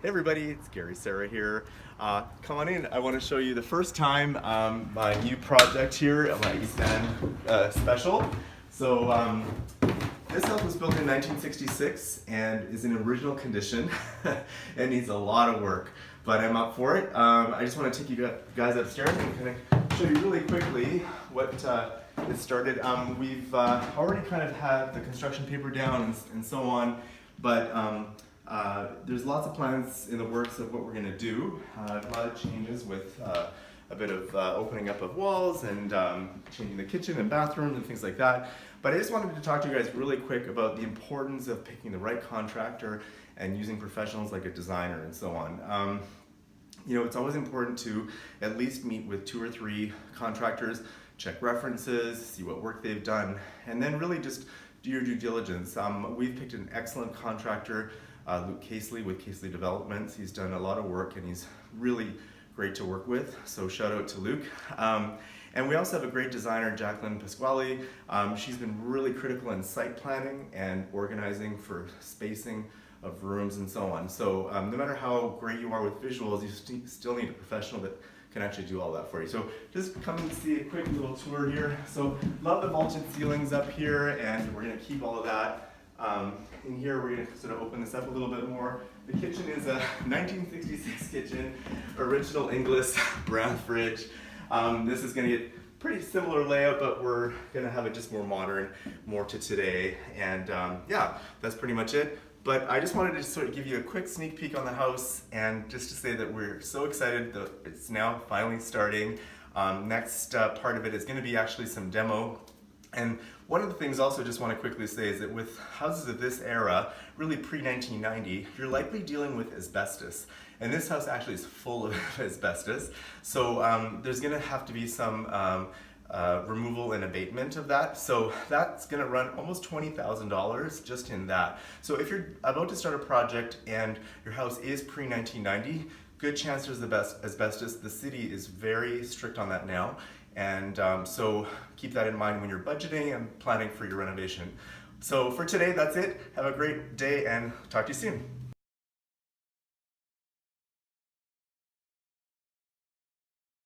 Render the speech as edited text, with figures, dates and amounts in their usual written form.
Hey everybody, it's Serra here. Come on in. I want to show you the first time my new project here at my East End Special. So this house was built in 1966 and is in original condition. It needs a lot of work, but I'm up for it. I just want to take you guys upstairs and kind of show you really quickly what it started. We've already kind of had the construction paper down and so on, but there's lots of plans in the works of what we're going to do. A lot of changes with a bit of opening up of walls and changing the kitchen and bathrooms and things like that. But I just wanted to talk to you guys really quick about the importance of picking the right contractor and using professionals like a designer and so on. You know, it's always important to at least meet with 2 or 3 contractors, check references, see what work they've done, and then really just do your due diligence. We've picked an excellent contractor, Luke Casely with Casely Developments. He's done a lot of work and he's really great to work with, so shout out to Luke. And we also have a great designer, Jacqueline Pasquale. She's been really critical in site planning and organizing for spacing of rooms and so on. So no matter how great you are with visuals, you still need a professional that can actually do all that for you. So just come and see a quick little tour here. So love the vaulted ceilings up here, and we're gonna keep all of that. In here we're going to sort of open this up a little bit more. The kitchen is a 1966 kitchen, original English brown fridge. This is going to get pretty similar layout, but we're going to have it just more modern, more to today. And yeah, that's pretty much it. But I just wanted to sort of give you a quick sneak peek on the house and just to say that we're so excited that it's now finally starting. Next part of it is going to be actually some demo. And one of the things also just want to quickly say is that with houses of this era, really pre-1990, you're likely dealing with asbestos. And this house actually is full of asbestos. So there's going to have to be some removal and abatement of that. So that's going to run almost $20,000 just in that. So if you're about to start a project and your house is pre-1990, good chance there's asbestos. The city is very strict on that now. And so keep that in mind when you're budgeting and planning for your renovation. So for today, that's it. Have a great day and talk to you soon.